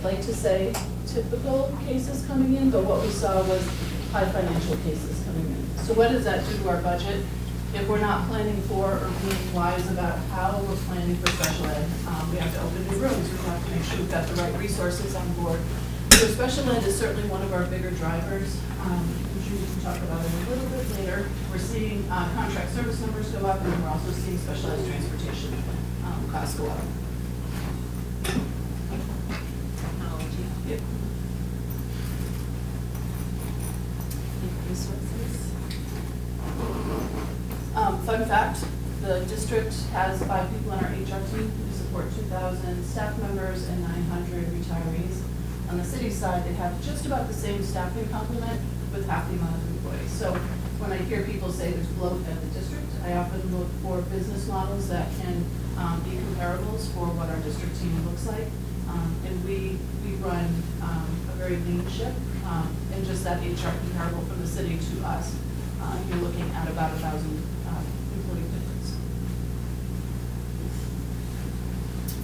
like to say typical cases coming in, but what we saw was high financial cases coming in. So what does that do to our budget? If we're not planning for or being wise about how we're planning for special ed, we have to open new rooms, we have to make sure we've got the right resources on board. So special ed is certainly one of our bigger drivers, which we can talk about it a little bit later. We're seeing contract service numbers go up, and we're also seeing specialized transportation costs go up. Technology. Yep. Resources. Fun fact, the district has 5 people on our HR team who support 2,000 staff members and 900 retirees. On the city side, they have just about the same staffing complement with half the amount of employees. So when I hear people say there's bloat at the district, I often look for business models that can be comparables for what our district team looks like. And we run a very lean ship, and just that HR comparable from the city to us, you're looking at about 1,000 employee difference.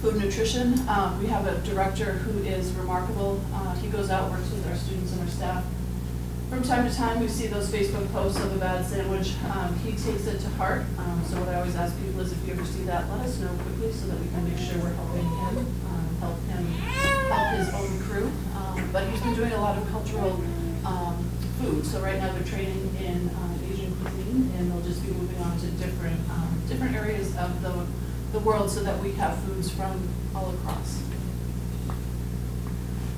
Food nutrition, we have a director who is remarkable. He goes out, works with our students and our staff. From time to time, we see those Facebook posts of a bad sandwich. He takes it to heart. So what I always ask people is, if you ever see that, let us know quickly so that we can make sure we're helping him, help his own crew. But he's been doing a lot of cultural food. So right now they're training in Asian cuisine, and they'll just be moving on to different areas of the world so that we have foods from all across.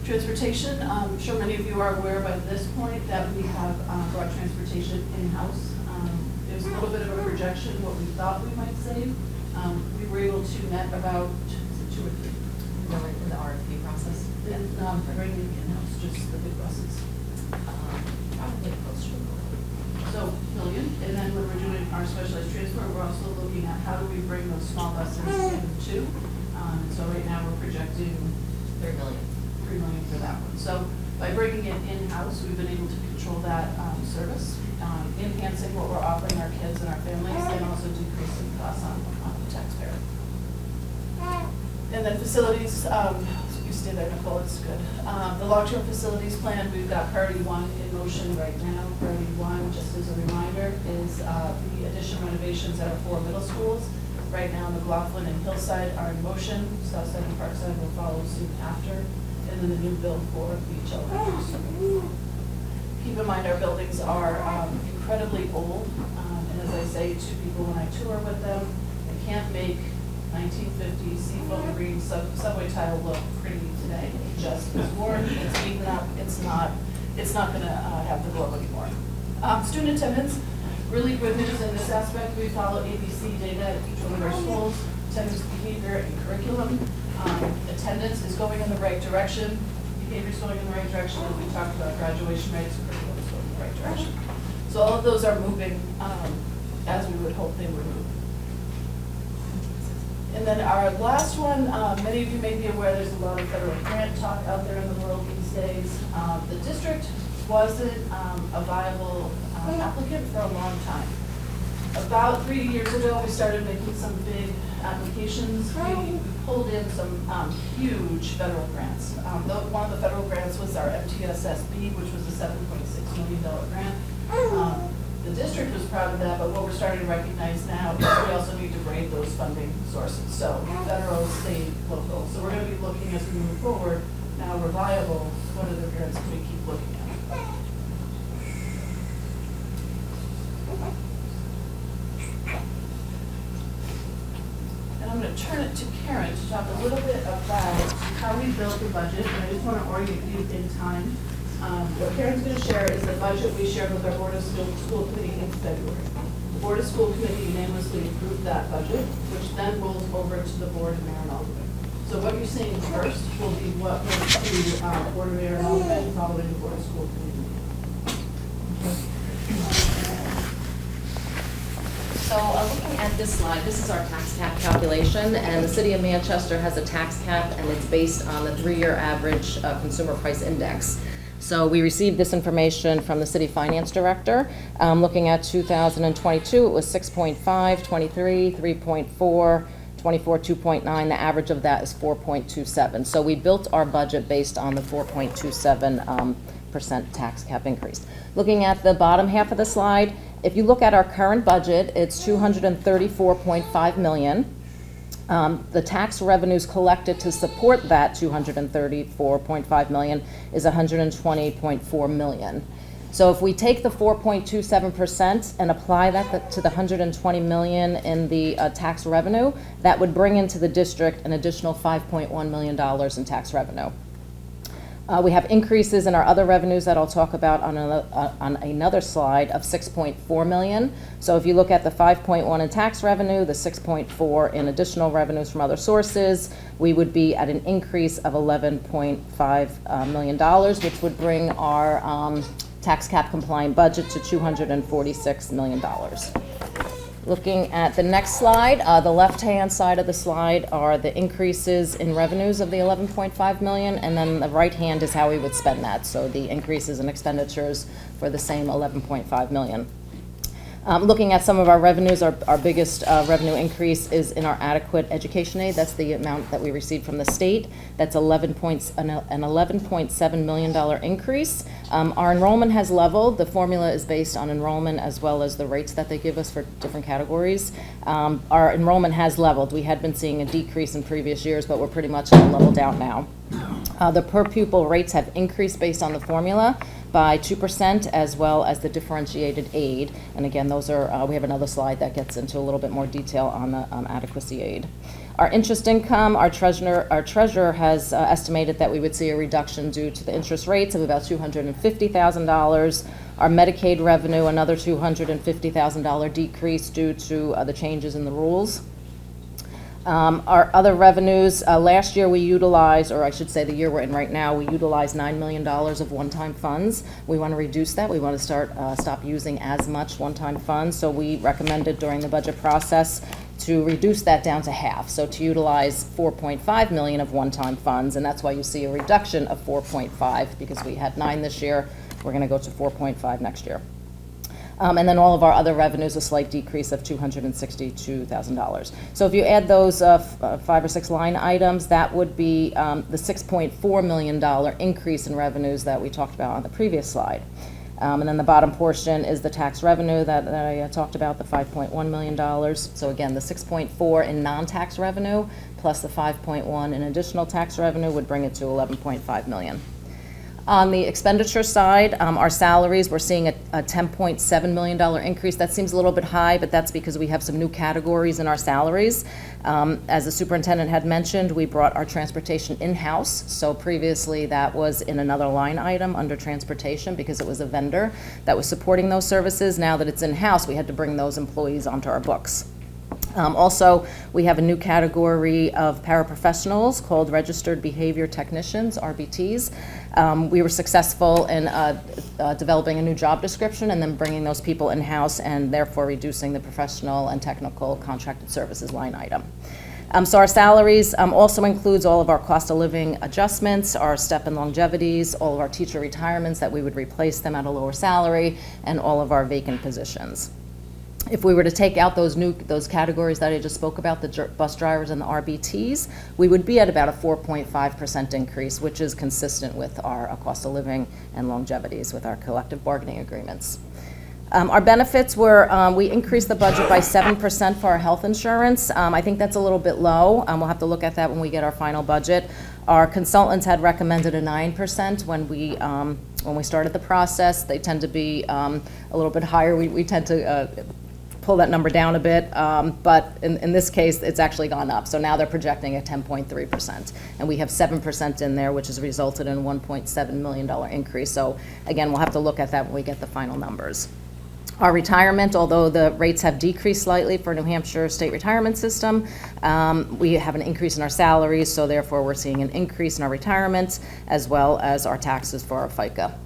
Transportation, I'm sure many of you are aware by this point that we have brought transportation in-house. It was a little bit of a projection, what we thought we might save. We were able to net about 2 or 3. In the RFP process. And bringing it in-house, just the big buses. Probably close to $1 million. So, million, and then when we're doing our specialized transport, we're also looking at how do we bring those small buses in too. So right now we're projecting $3 million. $3 million for that one. So by bringing it in-house, we've been able to control that service, enhancing what we're offering our kids and our families, and also decreasing costs on the taxpayer. And then facilities, you stay there, Nicole, it's good. The long-term facilities plan, we've got priority 1 in motion right now. Priority 1, just as a reminder, is the addition renovations at our 4 middle schools. Right now, McLaughlin and Hillside are in motion. Southside and Parkside will follow soon after. And then the new build for Beach Elementary School. Keep in mind, our buildings are incredibly old. And as I say to people when I tour with them, I can't make 1950 seafoam green subway tile look pretty today. It just is worn, it's beaten up, it's not gonna have the glow anymore. Student attendance, really good news in this aspect. We follow ABC data at each one of our schools, attendance, behavior, and curriculum. Attendance is going in the right direction, behavior is going in the right direction, as we talked about graduation rates, curriculum is going in the right direction. So all of those are moving as we would hope they would move. And then our last one, many of you may be aware there's a lot of federal grant talk out there in the world these days. The district wasn't a viable applicant for a long time. About 3 years ago, we started making some big applications. We pulled in some huge federal grants. One of the federal grants was our MTSSB, which was a $7.6 million grant. The district was proud of that, but what we're starting to recognize now is we also need to grade those funding sources. So federal, state, local. So we're going to be looking as we move forward. Now we're viable. What other grants can we keep looking at? And I'm going to turn it to Karen to talk a little bit about how we built the budget. And I just want to orient you in time. What Karen's going to share is the budget we shared with our Board of School Committee in February. The Board of School Committee unanimously approved that budget, which then rolls over to the Board of Mayor and Alderman. So what you're seeing first will be what went to Board of Mayor and Alderman, following the Board of School Committee. So looking at this slide, this is our tax cap calculation, and the City of Manchester has a tax cap, and it's based on the 3-year average consumer price index. So we received this information from the City Finance Director. Looking at 2022, it was 6.5, 23, 3.4, 24, 2.9, the average of that is 4.27. So we built our budget based on the 4.27% tax cap increase. Looking at the bottom half of the slide, if you look at our current budget, it's $234.5 million. The tax revenues collected to support that $234.5 million is $120.4 million. So if we take the 4.27% and apply that to the $120 million in the tax revenue, that would bring into the district an additional $5.1 million in tax revenue. We have increases in our other revenues that I'll talk about on another slide of $6.4 million. So if you look at the 5.1 in tax revenue, the 6.4 in additional revenues from other sources, we would be at an increase of $11.5 million, which would bring our tax cap compliant budget to $246 million. Looking at the next slide, the left-hand side of the slide are the increases in revenues of the $11.5 million, and then the right hand is how we would spend that, so the increases in expenditures for the same $11.5 million. Looking at some of our revenues, our biggest revenue increase is in our adequate education aid. That's the amount that we received from the state. That's an $11.7 million increase. Our enrollment has leveled. The formula is based on enrollment as well as the rates that they give us for different categories. Our enrollment has leveled. We had been seeing a decrease in previous years, but we're pretty much leveled out now. The per pupil rates have increased based on the formula by 2%, as well as the differentiated aid. And again, those are, we have another slide that gets into a little bit more detail on the adequacy aid. Our interest income, our treasurer has estimated that we would see a reduction due to the interest rates of about $250,000. Our Medicaid revenue, another $250,000 decrease due to the changes in the rules. Our other revenues, last year we utilized, or I should say the year we're in right now, we utilized $9 million of one-time funds. We want to reduce that. We want to stop using as much one-time funds. So we recommended during the budget process to reduce that down to half. So to utilize $4.5 million of one-time funds, and that's why you see a reduction of 4.5, because we had 9 this year. We're going to go to 4.5 next year. And then all of our other revenues, a slight decrease of $262,000. So if you add those 5 or 6 line items, that would be the $6.4 million increase in revenues that we talked about on the previous slide. And then the bottom portion is the tax revenue that I talked about, the $5.1 million. So again, the 6.4 in non-tax revenue plus the 5.1 in additional tax revenue would bring it to 11.5 million. On the expenditure side, our salaries, we're seeing a $10.7 million increase. That seems a little bit high, but that's because we have some new categories in our salaries. As the superintendent had mentioned, we brought our transportation in-house. So previously that was in another line item under transportation because it was a vendor that was supporting those services. Now that it's in-house, we had to bring those employees onto our books. Also, we have a new category of paraprofessionals called Registered Behavior Technicians, RBTs. We were successful in developing a new job description and then bringing those people in-house and therefore reducing the professional and technical contracted services line item. So our salaries also includes all of our cost of living adjustments, our step and longevities, all of our teacher retirements that we would replace them at a lower salary, and all of our vacant positions. If we were to take out those categories that I just spoke about, the bus drivers and the RBTs, we would be at about a 4.5% increase, which is consistent with our cost of living and longevities with our collective bargaining agreements. Our benefits were, we increased the budget by 7% for our health insurance. I think that's a little bit low. We'll have to look at that when we get our final budget. Our consultants had recommended a 9% when we started the process. They tend to be a little bit higher. We tend to pull that number down a bit, but in this case, it's actually gone up. So now they're projecting a 10.3%, and we have 7% in there, which has resulted in a $1.7 million increase. So again, we'll have to look at that when we get the final numbers. Our retirement, although the rates have decreased slightly for New Hampshire state retirement system, we have an increase in our salaries, so therefore we're seeing an increase in our retirement as well as our taxes for our FICA.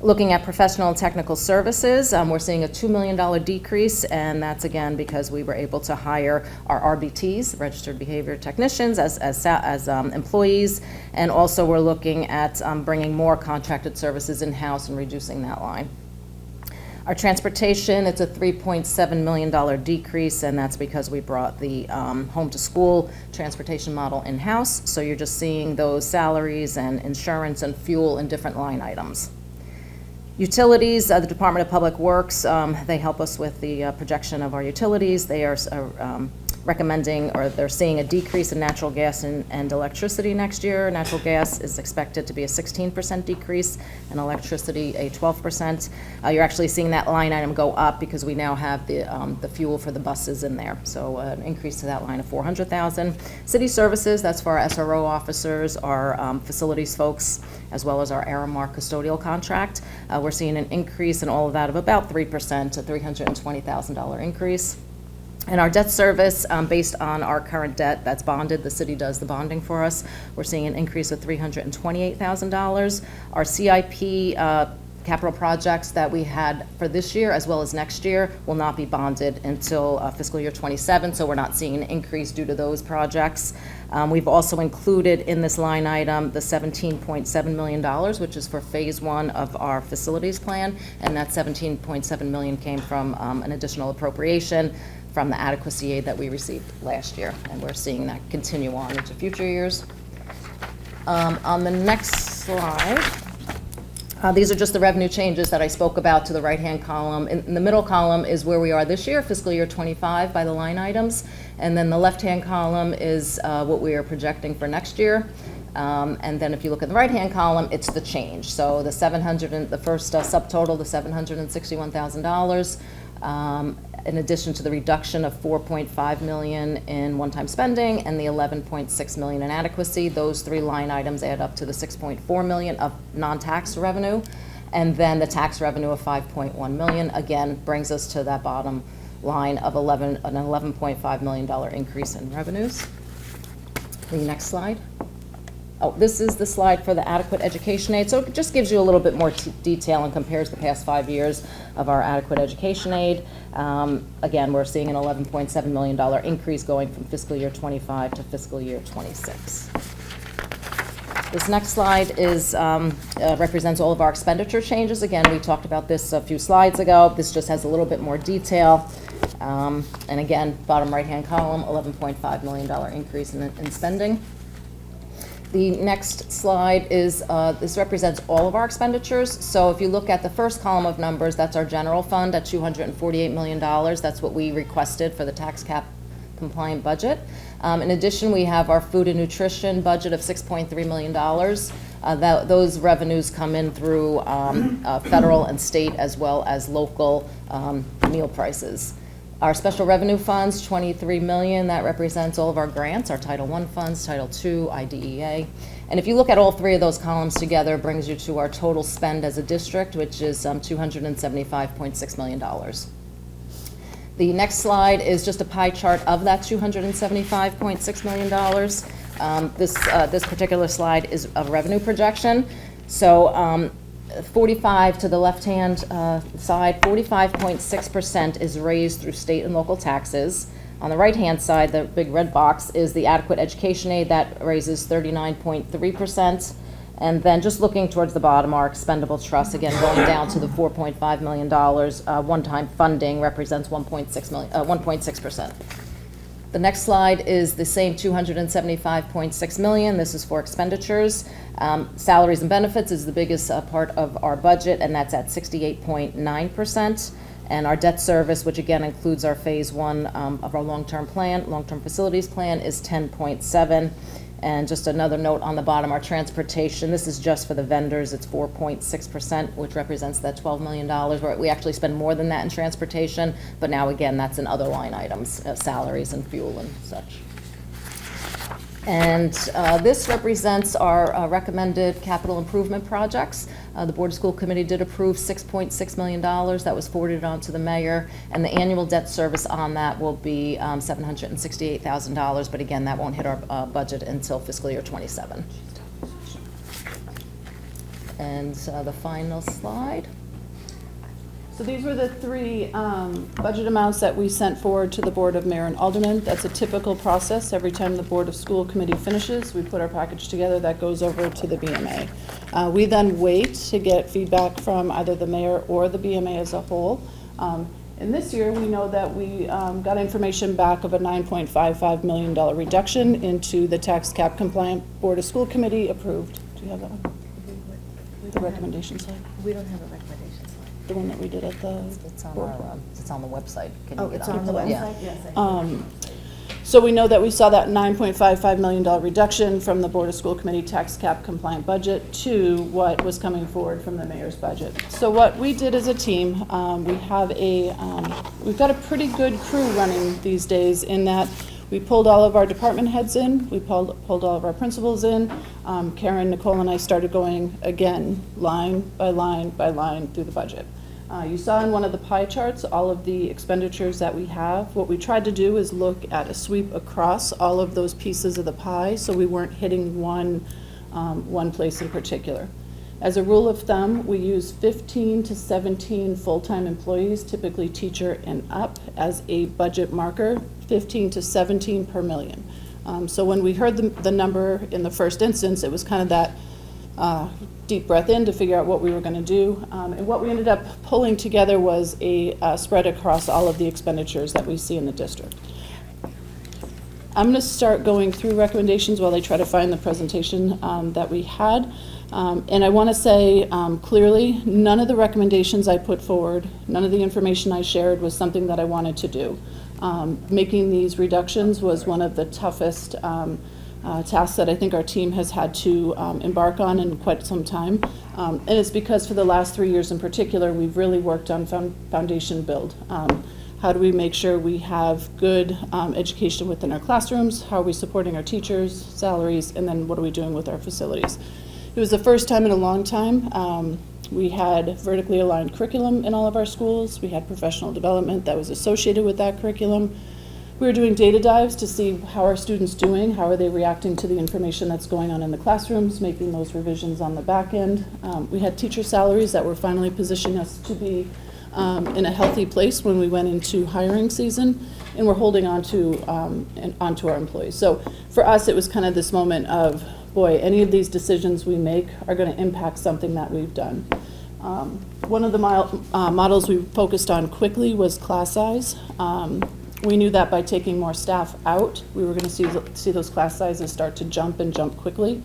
Looking at professional and technical services, we're seeing a $2 million decrease, and that's again because we were able to hire our RBTs, Registered Behavior Technicians, as employees, and also we're looking at bringing more contracted services in-house and reducing that line. Our transportation, it's a $3.7 million decrease, and that's because we brought the home-to-school transportation model in-house. So you're just seeing those salaries and insurance and fuel in different line items. Utilities, the Department of Public Works, they help us with the projection of our utilities. They are recommending, or they're seeing a decrease in natural gas and electricity next year. Natural gas is expected to be a 16% decrease, and electricity a 12%. You're actually seeing that line item go up because we now have the fuel for the buses in there. So an increase to that line of $400,000. City services, that's for our SRO officers, our facilities folks, as well as our Aramark custodial contract. We're seeing an increase in all of that of about 3%, a $320,000 increase. And our debt service, based on our current debt that's bonded, the city does the bonding for us, we're seeing an increase of $328,000. Our CIP capital projects that we had for this year as well as next year will not be bonded until fiscal year 27, so we're not seeing an increase due to those projects. We've also included in this line item the $17.7 million, which is for phase 1 of our facilities plan, and that $17.7 million came from an additional appropriation from the adequacy aid that we received last year, and we're seeing that continue on into future years. On the next slide, these are just the revenue changes that I spoke about to the right-hand column. In the middle column is where we are this year, fiscal year 25, by the line items, and then the left-hand column is what we are projecting for next year. And then if you look at the right-hand column, it's the change. So the first subtotal, the $761,000. In addition to the reduction of $4.5 million in one-time spending and the $11.6 million in adequacy, those three line items add up to the $6.4 million of non-tax revenue, and then the tax revenue of $5.1 million, again, brings us to that bottom line of an $11.5 million increase in revenues. The next slide. Oh, this is the slide for the adequate education aid. So it just gives you a little bit more detail and compares the past 5 years of our adequate education aid. Again, we're seeing an $11.7 million increase going from fiscal year 25 to fiscal year 26. This next slide is represents all of our expenditure changes. Again, we talked about this a few slides ago. This just has a little bit more detail. And again, bottom right-hand column, $11.5 million increase in spending. The next slide is, this represents all of our expenditures. So if you look at the first column of numbers, that's our general fund at $248 million. That's what we requested for the tax cap compliant budget. In addition, we have our food and nutrition budget of $6.3 million. Those revenues come in through federal and state as well as local meal prices. Our special revenue funds, $23 million, that represents all of our grants, our Title I funds, Title II, IDEA. And if you look at all three of those columns together, it brings you to our total spend as a district, which is $275.6 million. The next slide is just a pie chart of that $275.6 million. This particular slide is a revenue projection. So 45 to the left-hand side, 45.6% is raised through state and local taxes. On the right-hand side, the big red box is the adequate education aid that raises 39.3%. And then just looking towards the bottom, our expendable trust, again, going down to the $4.5 million one-time funding represents 1.6%. The next slide is the same $275.6 million. This is for expenditures. Salaries and benefits is the biggest part of our budget, and that's at 68.9%. And our debt service, which again includes our phase 1 of our long-term facilities plan, is 10.7%. And just another note on the bottom, our transportation, this is just for the vendors, it's 4.6%, which represents that $12 million, where we actually spend more than that in transportation, but now again, that's in other line items, salaries and fuel and such. And this represents our recommended capital improvement projects. The Board of School Committee did approve $6.6 million. That was forwarded on to the mayor, and the annual debt service on that will be $768,000, but again, that won't hit our budget until fiscal year 27. And the final slide. So these were the three budget amounts that we sent forward to the Board of Mayor and Aldermen. That's a typical process. Every time the Board of School Committee finishes, we put our package together. That goes over to the BMA. We then wait to get feedback from either the mayor or the BMA as a whole. And this year, we know that we got information back of a $9.55 million reduction into the tax cap compliant Board of School Committee approved. Do you have that one? The recommendation slide? We don't have a recommendation slide. The one that we did at the It's on board? it's on the website. Can you Oh, get it's on the it? Yeah. website? Yes. So we know that we saw that $9.55 million reduction from the Board of School Committee tax cap compliant budget to what was coming forward from the mayor's budget. So what we did as a team, we've got a pretty good crew running these days in that we pulled all of our department heads in, we pulled all of our principals in. Karen, Nicole, and I started going again, line by line by line through the budget. You saw in one of the pie charts all of the expenditures that we have. What we tried to do is look at a sweep across all of those pieces of the pie so we weren't hitting one place in particular. As a rule of thumb, we use 15 to 17 full-time employees, typically teacher and up, as a budget marker, 15 to 17 per million. So when we heard the number in the first instance, it was kind of that deep breath in to figure out what we were going to do. And what we ended up pulling together was a spread across all of the expenditures that we see in the district. I'm going to start going through recommendations while I try to find the presentation that we had. And I want to say clearly, none of the recommendations I put forward, none of the information I shared was something that I wanted to do. Making these reductions was one of the toughest tasks that I think our team has had to embark on in quite some time. And it's because for the last 3 years in particular, we've really worked on foundation build. How do we make sure we have good education within our classrooms? How are we supporting our teachers, salaries, and then what are we doing with our facilities? It was the first time in a long time. We had vertically aligned curriculum in all of our schools. We had professional development that was associated with that curriculum. We were doing data dives to see how are students doing, how are they reacting to the information that's going on in the classrooms, making those revisions on the back end. We had teacher salaries that were finally positioning us to be in a healthy place when we went into hiring season, and we're holding on to our employees. So for us, it was kind of this moment of, boy, any of these decisions we make are going to impact something that we've done. One of the models we focused on quickly was class size. We knew that by taking more staff out, we were going to see those class sizes start to jump and jump quickly.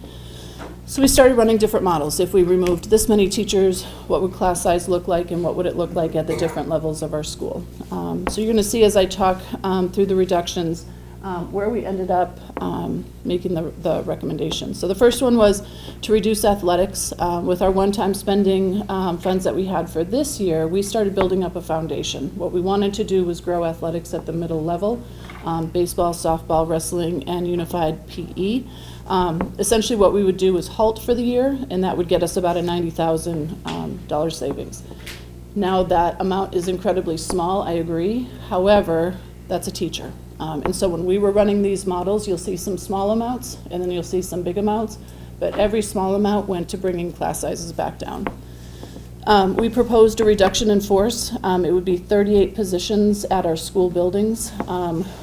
So we started running different models. If we removed this many teachers, what would class size look like and what would it look like at the different levels of our school? So you're going to see as I talk through the reductions where we ended up making the recommendations. So the first one was to reduce athletics. With our one-time spending funds that we had for this year, we started building up a foundation. What we wanted to do was grow athletics at the middle level, baseball, softball, wrestling, and unified PE. Essentially what we would do is halt for the year, and that would get us about a $90,000 savings. Now that amount is incredibly small, I agree. However, that's a teacher. And so when we were running these models, you'll see some small amounts, and then you'll see some big amounts, but every small amount went to bringing class sizes back down. We proposed a reduction in force. It would be 38 positions at our school buildings.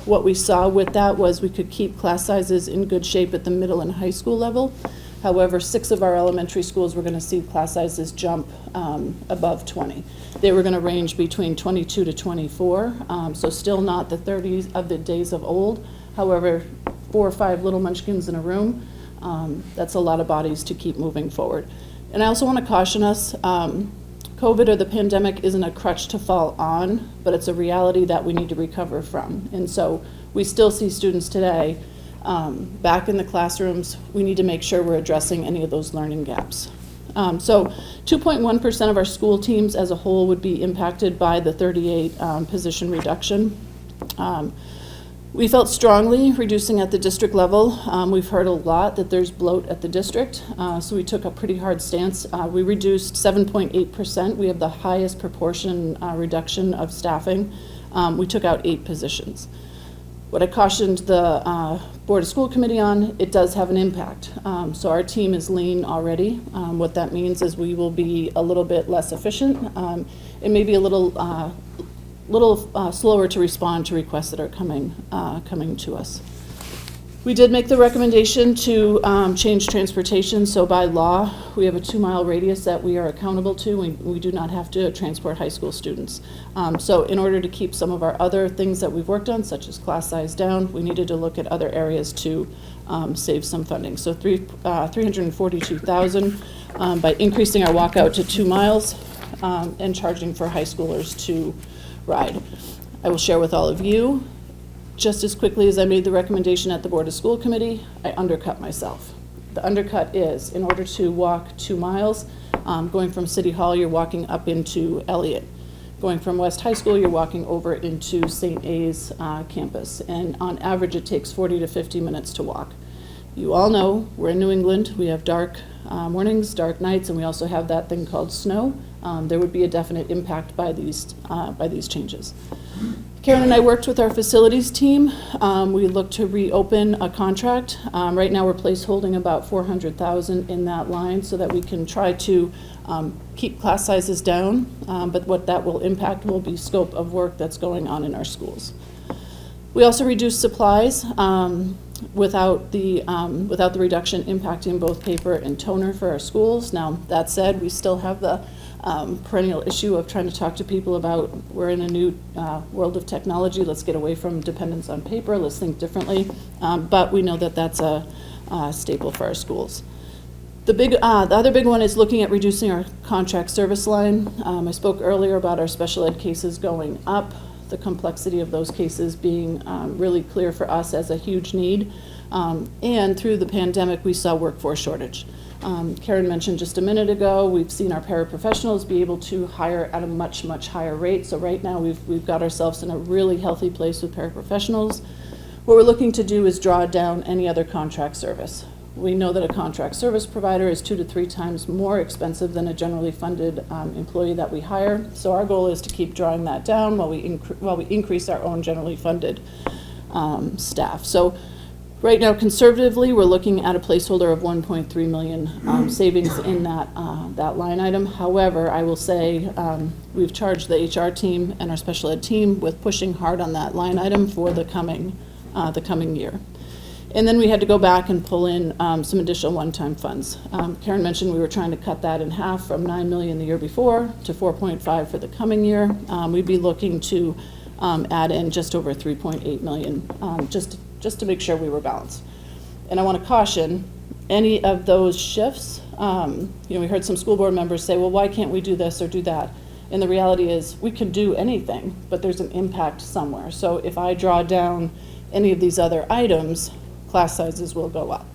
What we saw with that was we could keep class sizes in good shape at the middle and high school level. However, 6 of our elementary schools were going to see class sizes jump above 20. They were going to range between 22 to 24, so still not the 30s of the days of old. However, 4 or 5 little munchkins in a room, that's a lot of bodies to keep moving forward. And I also want to caution us, COVID or the pandemic isn't a crutch to fall on, but it's a reality that we need to recover from. And so we still see students today back in the classrooms. We need to make sure we're addressing any of those learning gaps. So 2.1% of our school teams as a whole would be impacted by the 38 position reduction. We felt strongly reducing at the district level. We've heard a lot that there's bloat at the district, so we took a pretty hard stance. We reduced 7.8%. We have the highest proportion reduction of staffing. We took out 8 positions. What I cautioned the Board of School Committee on, it does have an impact. So our team is lean already. What that means is we will be a little bit less efficient. It may be a little slower to respond to requests that are coming to us. We did make the recommendation to change transportation. So by law, we have a 2-mile radius that we are accountable to. We do not have to transport high school students. So in order to keep some of our other things that we've worked on, such as class size down, we needed to look at other areas to save some funding. So $342,000 by increasing our walkout to 2 miles and charging for high schoolers to ride. I will share with all of you, just as quickly as I made the recommendation at the Board of School Committee, I undercut myself. The undercut is, in order to walk 2 miles, going from City Hall, you're walking up into Elliott. Going from West High School, you're walking over into St. A's campus. And on average, it takes 40 to 50 minutes to walk. You all know, we're in New England, we have dark mornings, dark nights, and we also have that thing called snow. There would be a definite impact by these changes. Karen and I worked with our facilities team. We looked to reopen a contract. Right now we're placeholding about $400,000 in that line so that we can try to keep class sizes down, but what that will impact will be scope of work that's going on in our schools. We also reduced supplies without the reduction impacting both paper and toner for our schools. Now, that said, we still have the perennial issue of trying to talk to people about we're in a new world of technology. Let's get away from dependence on paper. Let's think differently. But we know that that's a staple for our schools. The other big one is looking at reducing our contract service line. I spoke earlier about our special ed cases going up, the complexity of those cases being really clear for us as a huge need. And through the pandemic, we saw workforce shortage. Karen mentioned just a minute ago, we've seen our paraprofessionals be able to hire at a much, much higher rate. So right now we've got ourselves in a really healthy place with paraprofessionals. What we're looking to do is draw down any other contract service. We know that a contract service provider is 2 to 3 times more expensive than a generally funded employee that we hire. So our goal is to keep drawing that down while we increase our own generally funded staff. So right now, conservatively, we're looking at a placeholder of $1.3 million savings in that line item. However, I will say we've charged the HR team and our special ed team with pushing hard on that line item for the coming year. And then we had to go back and pull in some additional one-time funds. Karen mentioned we were trying to cut that in half from $9 million the year before to $4.5 for the coming year. We'd be looking to add in just over $3.8 million, just to make sure we were balanced. And I want to caution, any of those shifts, we heard some school board members say, well, why can't we do this or do that? And the reality is we can do anything, but there's an impact somewhere. So if I draw down any of these other items, class sizes will go up.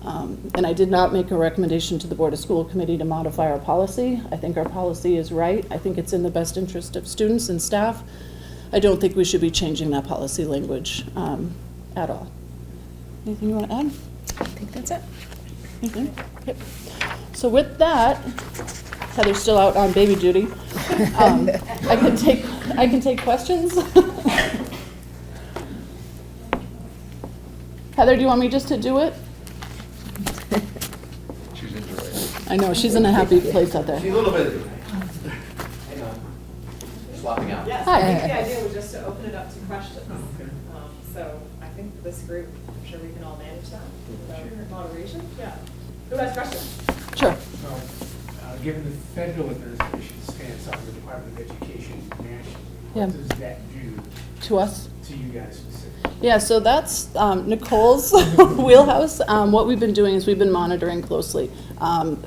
And I did not make a recommendation to the Board of School Committee to modify our policy. I think our policy is right. I think it's in the best interest of students and staff. I don't think we should be changing that policy language at all. Anything you want to add? I think that's it. Anything? Okay. So with that, Heather's still out on baby duty. I can take questions. Heather, do you want me just to do it? She's enjoying it. I know, she's in a happy place out there. She's a little bit. Hang on. Swapping out. Yes, I think the idea was just to open it up to questions. So I think this group, I'm sure we can all manage that without moderation. Yeah. Who has questions? Sure. Given the federal administration's stance on the Department of Education nationally, Yeah. what does that do To us? to you guys specifically? Yeah, so that's Nicole's wheelhouse. What we've been doing is we've been monitoring closely,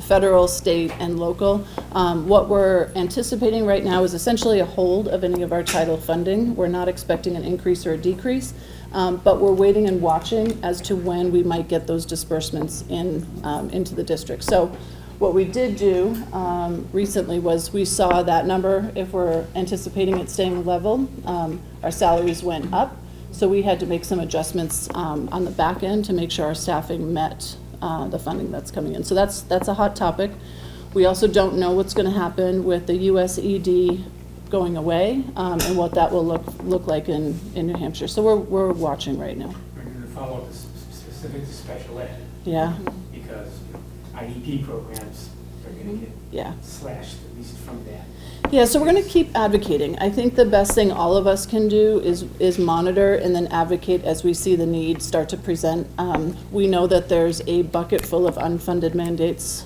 federal, state, and local. What we're anticipating right now is essentially a hold of any of our title funding. We're not expecting an increase or a decrease, but we're waiting and watching as to when we might get those disbursements into the district. So what we did do recently was we saw that number. If we're anticipating it staying level, our salaries went up. So we had to make some adjustments on the back end to make sure our staffing met the funding that's coming in. So that's a hot topic. We also don't know what's going to happen with the USED going away, and what that will look like in New Hampshire. So we're watching right now. We're going to follow up specific to special ed. Yeah. Because IEP programs are going to Yeah. get slashed, at least from that. Yeah, so we're going to keep advocating. I think the best thing all of us can do is monitor and then advocate as we see the need start to present. We know that there's a bucket full of unfunded mandates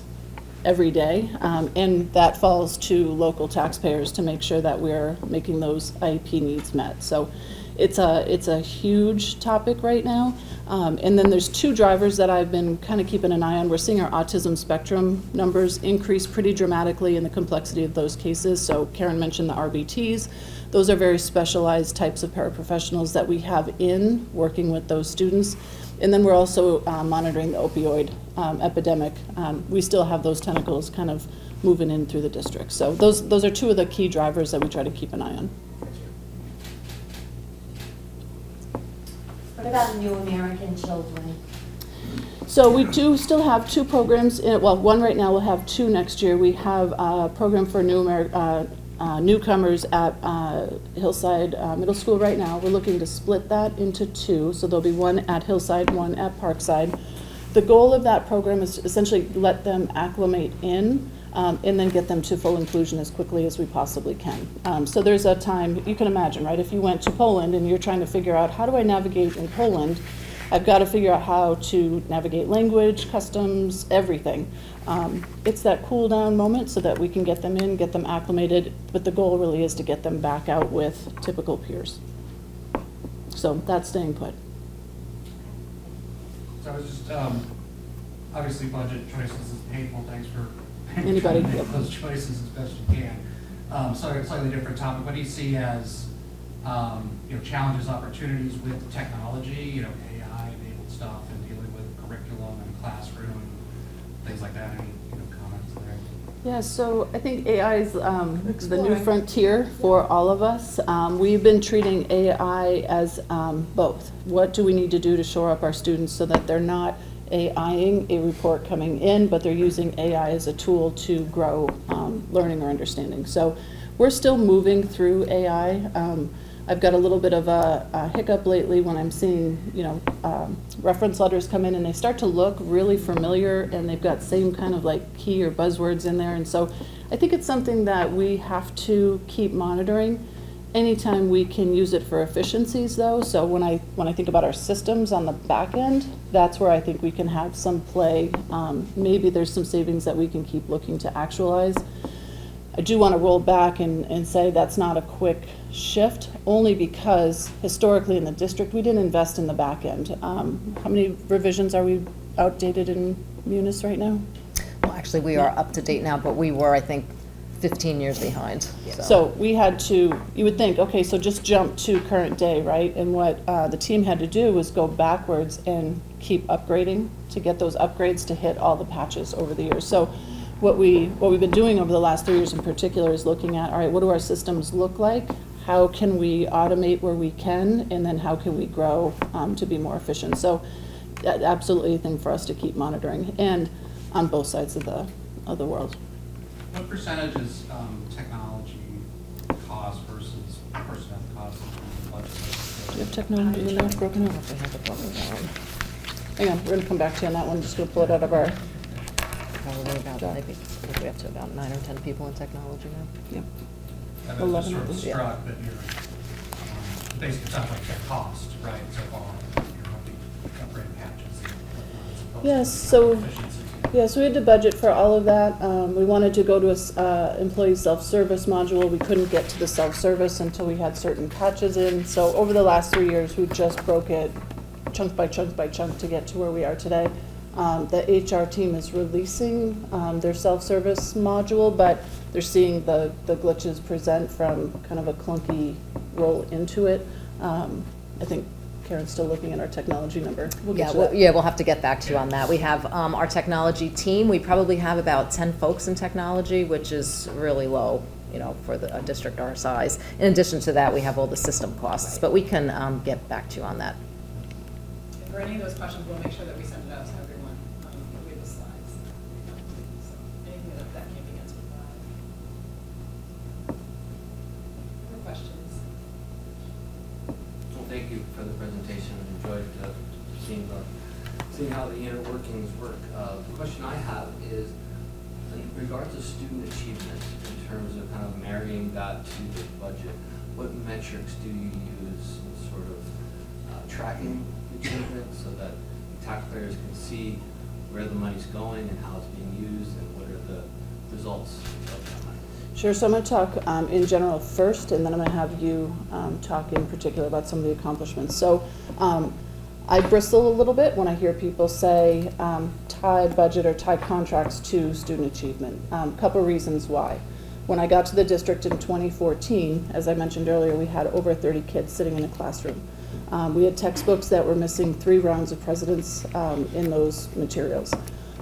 every day, and that falls to local taxpayers to make sure that we're making those IEP needs met. So it's a huge topic right now. And then there's two drivers that I've been kind of keeping an eye on. We're seeing our autism spectrum numbers increase pretty dramatically in the complexity of those cases. So Karen mentioned the RBTs. Those are very specialized types of paraprofessionals that we have in working with those students. And then we're also monitoring the opioid epidemic. We still have those tentacles kind of moving in through the district. So those are two of the key drivers that we try to keep an eye on. What about New American Children? So we do still have two programs, well, one right now, we'll have two next year. We have a program for newcomers at Hillside Middle School right now. We're looking to split that into two, so there'll be one at Hillside, one at Parkside. The goal of that program is to essentially let them acclimate in and then get them to full inclusion as quickly as we possibly can. So there's a time, you can imagine, right, if you went to Poland and you're trying to figure out, how do I navigate in Poland? I've got to figure out how to navigate language, customs, everything. It's that cool down moment so that we can get them in, get them acclimated, but the goal really is to get them back out with typical peers. So that's staying put. So I was just, obviously budget choices is painful, thanks for Anybody? trying to make those choices as best you can. So a slightly different topic, what do you see as, challenges, opportunities with technology, AI-enabled stuff and dealing with curriculum and classroom, things like that, any, comments there? Yeah, so I think AI is the new frontier for all of us. We've been treating AI as both. What do we need to do to shore up our students so that they're not AIing a report coming in, but they're using AI as a tool to grow learning or understanding. So we're still moving through AI. I've got a little bit of a hiccup lately when I'm seeing, reference letters come in and they start to look really familiar and they've got same kind of like key or buzzwords in there. And so I think it's something that we have to keep monitoring. Anytime we can use it for efficiencies though, so when I think about our systems on the back end, that's where I think we can have some play. Maybe there's some savings that we can keep looking to actualize. I do want to roll back and say that's not a quick shift, only because historically in the district, we didn't invest in the back end. How many revisions are we outdated in Munis right now? Well, actually, we are up to date now, but we were, I think, 15 years behind. So we had to, you would think, okay, so just jump to current day, right? And what the team had to do was go backwards and keep upgrading to get those upgrades to hit all the patches over the years. So what we've been doing over the last 3 years in particular is looking at, all right, what do our systems look like? How can we automate where we can? And then how can we grow to be more efficient? So absolutely a thing for us to keep monitoring, and on both sides of the world. What percentage is technology cost versus personnel costs in the budget? Do you have technology in there broken out? Hang on, we're gonna come back to you on that one. Just gonna pull it out of our. Probably about, I think we have to about 9 or 10 people in technology now. Yep. I was 11 sort of of us, yeah. struck that you're, basically it sounds like that cost, right, so far, you're helping upgrade patches. and whatnot, as opposed Yes, to so. efficiency. Yeah, so we had to budget for all of that. We wanted to go to a employee self-service module. We couldn't get to the self-service until we had certain patches in. So over the last 3 years, we just broke it chunk by chunk by chunk to get to where we are today. The HR team is releasing their self-service module, but they're seeing the glitches present from kind of a clunky roll into it. I think Karen's still looking at our technology number. We'll get to that. We'll have to get back to you on that. We have our technology team. We probably have about 10 folks in technology, which is really low, for a district our size. In addition to that, we have all the system costs, but we can get back to you on that. For any of those questions, we'll make sure that we send it out to everyone with the slides. So anything that can't be answered how the inner workings work. The question I have is, in regards to student achievement, in terms of kind of marrying that to the budget, what metrics do you use in sort of tracking achievement so that taxpayers can see where the money's going and how it's being used and what are the results of that money? Sure, so I'm going to talk in general first, and then I'm going to have you talk in particular about some of the accomplishments. So I bristle a little bit when I hear people say tie budget or tie contracts to student achievement. Couple reasons why. When I got to the district in 2014, as I mentioned earlier, we had over 30 kids sitting in a classroom. We had textbooks that were missing 3 rounds of presidents in those materials.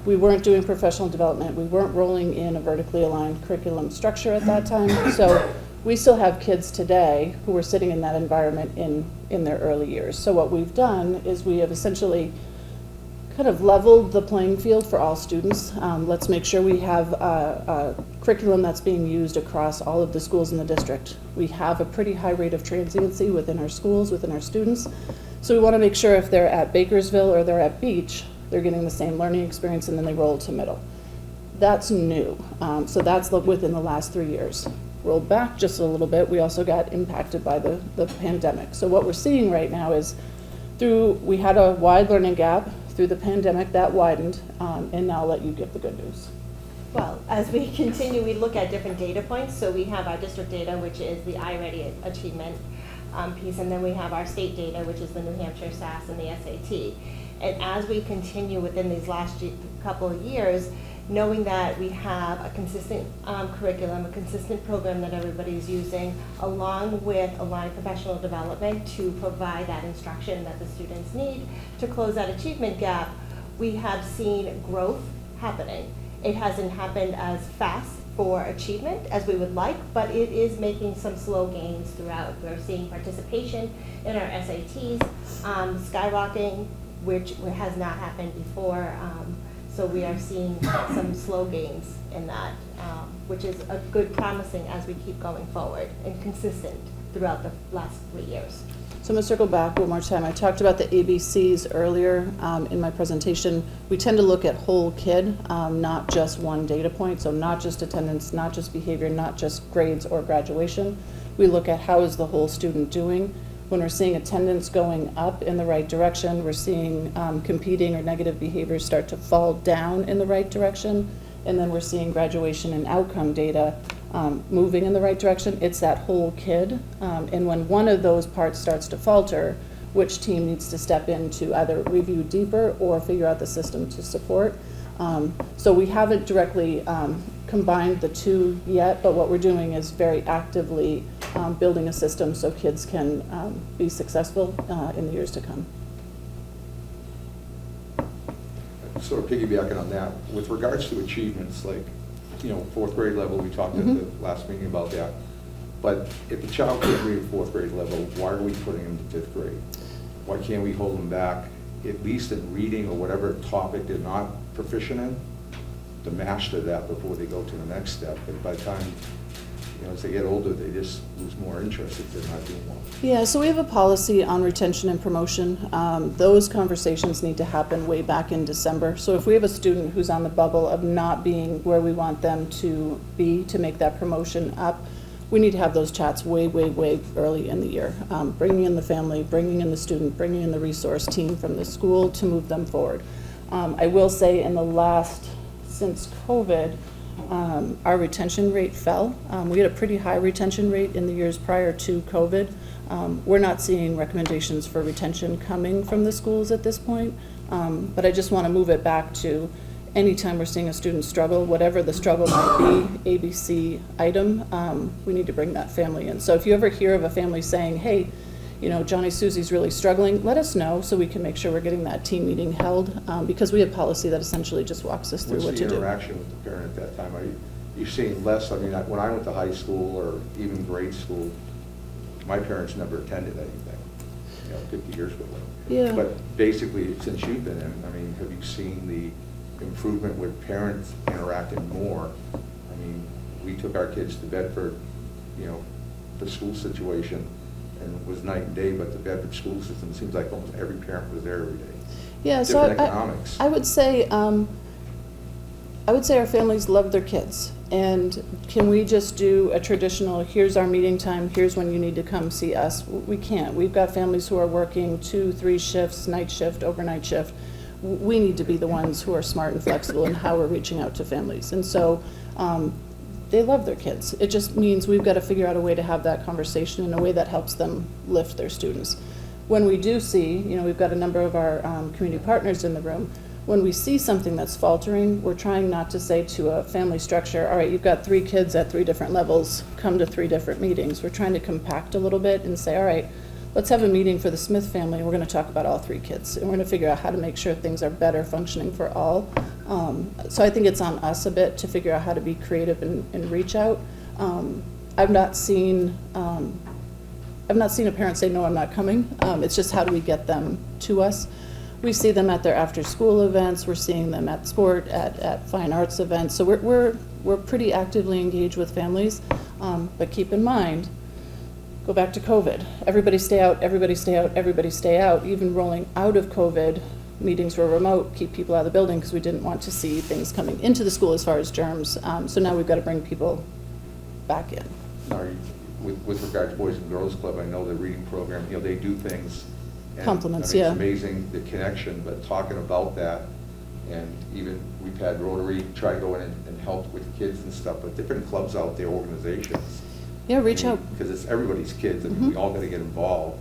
We weren't doing professional development. We weren't rolling in a vertically aligned curriculum structure at that time. So we still have kids today who are sitting in that environment in their early years. So what we've done is we have essentially kind of leveled the playing field for all students. Let's make sure we have a curriculum that's being used across all of the schools in the district. We have a pretty high rate of transiency within our schools, within our students. So we want to make sure if they're at Bakersville or they're at Beach, they're getting the same learning experience, and then they roll to middle. That's new. So that's within the last 3 years. Roll back just a little bit, we also got impacted by the pandemic. So what we're seeing right now is we had a wide learning gap. Through the pandemic, that widened, and now I'll let you give the good news. Well, as we continue, we look at different data points. So we have our district data, which is the iReady achievement piece, and then we have our state data, which is the New Hampshire SAS and the SAT. And as we continue within these last couple of years, knowing that we have a consistent curriculum, a consistent program that everybody's using, along with aligned professional development to provide that instruction that the students need to close that achievement gap, we have seen growth happening. It hasn't happened as fast for achievement as we would like, but it is making some slow gains throughout. We're seeing participation in our SATs skyrocketing, which has not happened before. So we are seeing some slow gains in that, which is a good promising as we keep going forward and consistent throughout the last 3 years. So I'm going to circle back one more time. I talked about the ABCs earlier in my presentation. We tend to look at whole kid, not just one data point. So not just attendance, not just behavior, not just grades or graduation. We look at how is the whole student doing. When we're seeing attendance going up in the right direction, we're seeing competing or negative behaviors start to fall down in the right direction, and then we're seeing graduation and outcome data moving in the right direction. It's that whole kid, and when one of those parts starts to falter, which team needs to step in to either review deeper or figure out the system to support. So we haven't directly combined the two yet, but what we're doing is very actively building a system so kids can be successful in the years to come. Sort of piggybacking on that, with regards to achievements, like, 4th grade level, we talked at the last meeting about that. But if the child can't read at 4th grade level, why are we putting them to 5th grade? Why can't we hold them back, at least in reading or whatever topic they're not proficient in, to master that before they go to the next step? And by the time, as they get older, they just lose more interest if they're not doing well. Yeah, so we have a policy on retention and promotion. Those conversations need to happen way back in December. So if we have a student who's on the bubble of not being where we want them to be to make that promotion up, we need to have those chats way, way, way early in the year. Bringing in the family, bringing in the student, bringing in the resource team from the school to move them forward. I will say since COVID, our retention rate fell. We had a pretty high retention rate in the years prior to COVID. We're not seeing recommendations for retention coming from the schools at this point, but I just want to move it back to anytime we're seeing a student struggle, whatever the struggle might be, ABC item, we need to bring that family in. So if you ever hear of a family saying, hey, Johnny Susie's really struggling, let us know so we can make sure we're getting that team meeting held, because we have policy that essentially just walks us through what to do. What's the interaction with the parent at that time? Are you seeing less? I mean, when I went to high school or even grade school, my parents never attended anything, 50 years ago. Yeah. But basically, since you've been in, I mean, have you seen the improvement with parents interacting more? I mean, we took our kids to Bedford, the school situation, and it was night and day, but the Bedford school system seems like almost every parent was there every day. Yeah, so different economics. I would say our families love their kids. And can we just do a traditional, here's our meeting time, here's when you need to come see us? We can't. We've got families who are working 2-3 shifts, night shift, overnight shift. We need to be the ones who are smart and flexible in how we're reaching out to families. And so they love their kids. It just means we've got to figure out a way to have that conversation in a way that helps them lift their students. When we do see, we've got a number of our community partners in the room. When we see something that's faltering, we're trying not to say to a family structure, all right, you've got 3 kids at 3 different levels, come to 3 different meetings. We're trying to compact a little bit and say, all right, let's have a meeting for the Smith family, and we're going to talk about all 3 kids. And we're going to figure out how to make sure things are better functioning for all. So I think it's on us a bit to figure out how to be creative and reach out. I've not seen a parent say, no, I'm not coming. It's just how do we get them to us? We see them at their after-school events. We're seeing them at sport, at fine arts events. So we're pretty actively engaged with families. But keep in mind, go back to COVID. Everybody stay out, everybody stay out, everybody stay out. Even rolling out of COVID, meetings were remote, keep people out of the building because we didn't want to see things coming into the school as far as germs. So now we've got to bring people back in. Sorry, with regard to Boys and Girls Club, I know the reading program, they do things. And, Compliments, I mean, yeah. It's amazing, the connection, but talking about that, and even we've had Rotary try to go in and help with kids and stuff, but different clubs out there, organizations. Yeah, reach out. Because it's everybody's kids, and we all got to get involved.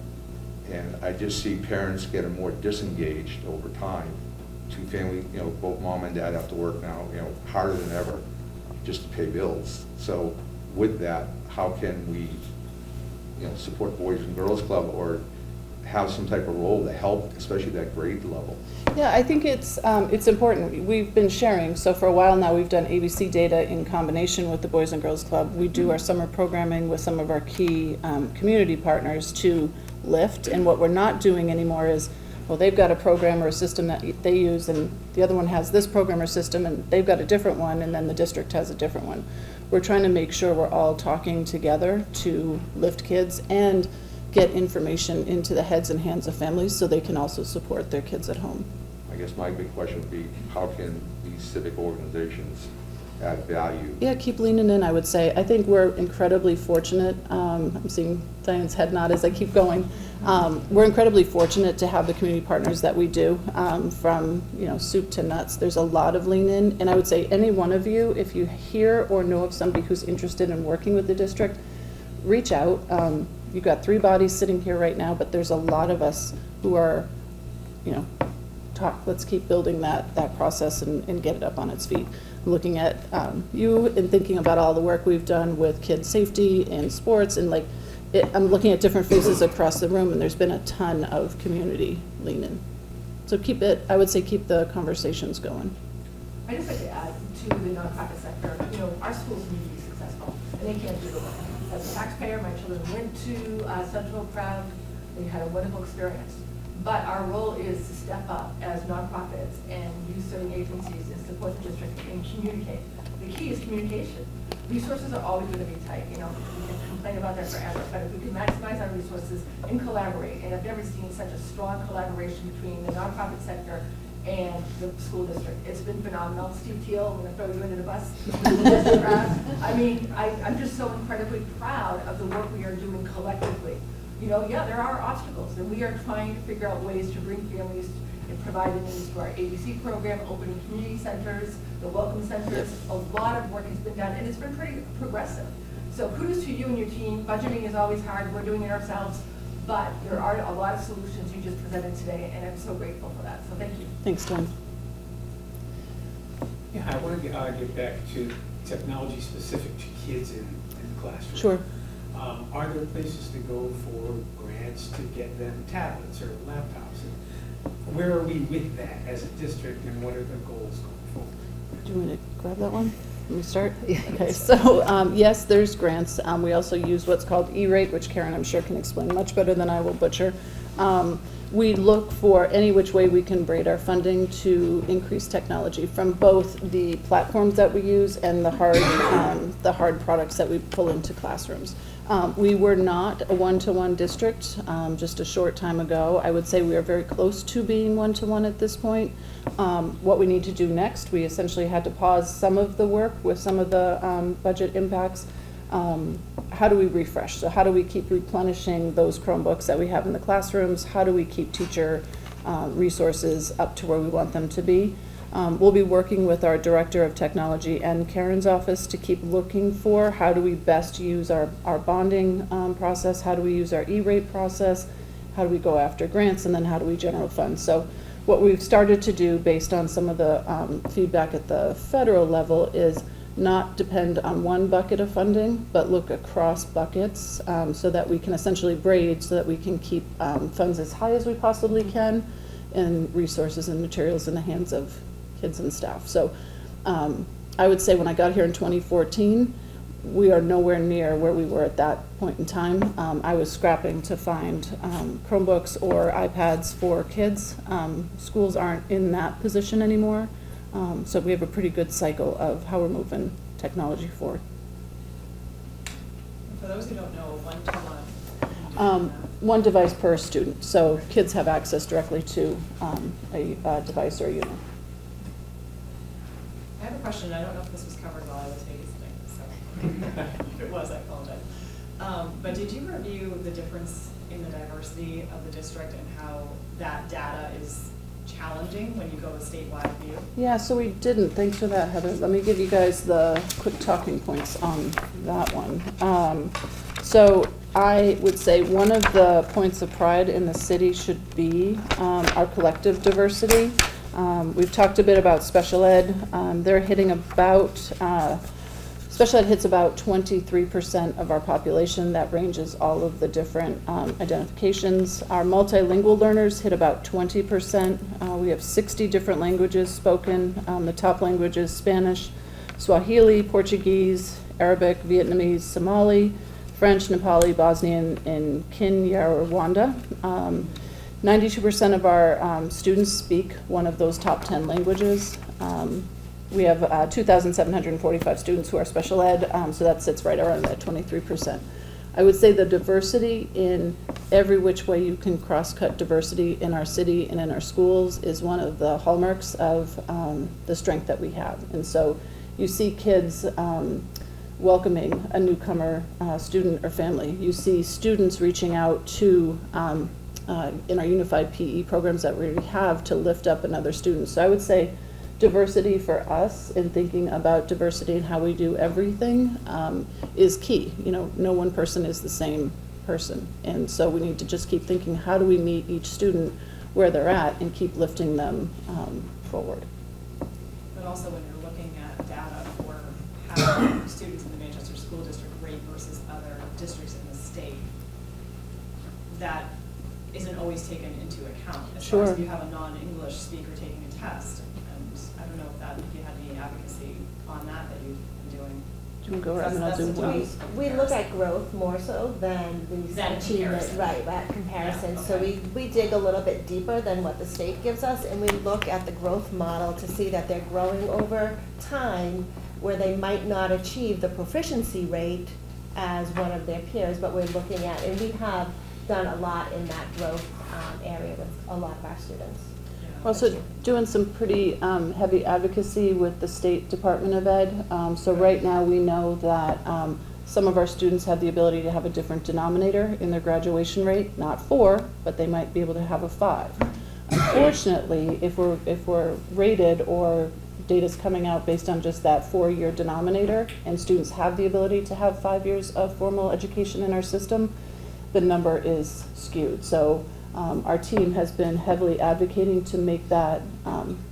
And I just see parents getting more disengaged over time. 2 family, both mom and dad have to work now, harder than ever, just to pay bills. So with that, how can we, support Boys and Girls Club or have some type of role to help, especially that grade level? Yeah, I think it's important. We've been sharing. So for a while now, we've done ABC data in combination with the Boys and Girls Club. We do our summer programming with some of our key community partners to lift. And what we're not doing anymore is, well, they've got a program or a system that they use, and the other one has this program or system, and they've got a different one, and then the district has a different one. We're trying to make sure we're all talking together to lift kids and get information into the heads and hands of families so they can also support their kids at home. I guess my big question would be, how can these civic organizations add value? Yeah, keep leaning in, I would say. I think we're incredibly fortunate. I'm seeing Diane's head nod as I keep going. We're incredibly fortunate to have the community partners that we do, from soup to nuts. There's a lot of lean in, and I would say any one of you, if you hear or know of somebody who's interested in working with the district, reach out. You've got 3 bodies sitting here right now, but there's a lot of us who are, let's keep building that process and get it up on its feet. I'm looking at you and thinking about all the work we've done with kids' safety and sports, and I'm looking at different faces across the room, and there's been a ton of community lean in. So I would say keep the conversations going. I just like to add to the nonprofit sector, our schools need to be successful, and they can't do it alone. As a taxpayer, my children went to Central Proud. They had a wonderful experience. But our role is to step up as nonprofits and youth-serving agencies and support the district and communicate. The key is communication. Resources are always going to be tight. We can complain about that forever, but if we can maximize our resources and collaborate, and I've never seen such a strong collaboration between the nonprofit sector and the school district. It's been phenomenal. Steve Teal, I'm going to throw you under the bus. I'm just so incredibly proud of the work we are doing collectively. There are obstacles, and we are trying to figure out ways to bring families and provide the needs to our ABC program, opening community centers, the welcome centers. A lot of work has been done, and it's been pretty progressive. So kudos to you and your team. Budgeting is always hard. We're doing it ourselves. But there are a lot of solutions you just presented today, and I'm so grateful for that. So thank you. Thanks, Glenn. Yeah, I want to get back to technology specific to kids in the classroom. Sure. Are there places to go for grants to get them tablets or laptops? And where are we with that as a district, and what are the goals going forward? Do you want to grab that one? Let me start? Okay, so yes, there's grants. We also use what's called E-rate, which Karen, I'm sure, can explain much better than I will butcher. We look for any which way we can braid our funding to increase technology from both the platforms that we use and the hard products that we pull into classrooms. We were not a one-to-one district just a short time ago. I would say we are very close to being one-to-one at this point. What we need to do next, we essentially had to pause some of the work with some of the budget impacts. How do we refresh? So how do we keep replenishing those Chromebooks that we have in the classrooms? How do we keep teacher resources up to where we want them to be? We'll be working with our Director of Technology and Karen's office to keep looking for how do we best use our bonding process, how do we use our E-rate process, how do we go after grants, and then how do we general fund. So what we've started to do based on some of the feedback at the federal level is not depend on one bucket of funding, but look across buckets so that we can essentially braid so that we can keep funds as high as we possibly can and resources and materials in the hands of kids and staff. So I would say when I got here in 2014, we are nowhere near where we were at that point in time. I was scrapping to find Chromebooks or iPads for kids. Schools aren't in that position anymore. So we have a pretty good cycle of how we're moving technology forward. For those who don't know, one-to-one. One device per student, so kids have access directly to a device or a unit. I have a question. I don't know if this was covered while I was babysitting, so if it was, I apologize. But did you review the difference in the diversity of the district and how that data is challenging when you go a statewide view? Yeah, so we didn't. Thanks for that, Heather. Let me give you guys the quick talking points on that one. So I would say one of the points of pride in the city should be our collective diversity. We've talked a bit about special ed. They're hitting about, special ed hits about 23% of our population. That ranges all of the different identifications. Our multilingual learners hit about 20%. We have 60 different languages spoken. The top languages: Spanish, Swahili, Portuguese, Arabic, Vietnamese, Somali, French, Nepali, Bosnian, and Kinyarwanda. 92% of our students speak one of those top 10 languages. We have 2,745 students who are special ed, so that sits right around that 23%. I would say the diversity in every which way you can cross-cut diversity in our city and in our schools is one of the hallmarks of the strength that we have. And so you see kids welcoming a newcomer student or family. You see students reaching out to, in our unified PE programs that we already have, to lift up another student. So I would say diversity for us in thinking about diversity and how we do everything is key. You know, no one person is the same person. And so we need to just keep thinking, how do we meet each student where they're at and keep lifting them forward. But also when you're looking at data for how students in the Manchester School District rate versus other districts in the state, that isn't always taken into account. As far as if you have a non-English speaker taking a test. I don't know if you had any advocacy on that you've been doing. Do you go ahead and I'll do one? We look at growth more so than the achievement, comparison. right, that comparison. Yeah, So okay. we dig a little bit deeper than what the state gives us, and we look at the growth model to see that they're growing over time where they might not achieve the proficiency rate as one of their peers, but we're looking at, and we have done a lot in that growth area with a lot of our students. We're also doing some pretty heavy advocacy with the State Department of Ed. So right now we know that some of our students have the ability to have a different denominator in their graduation rate, not 4, but they might be able to have a 5. Unfortunately, if we're rated or data's coming out based on just that 4-year denominator and students have the ability to have 5 years of formal education in our system, the number is skewed. So our team has been heavily advocating to make that,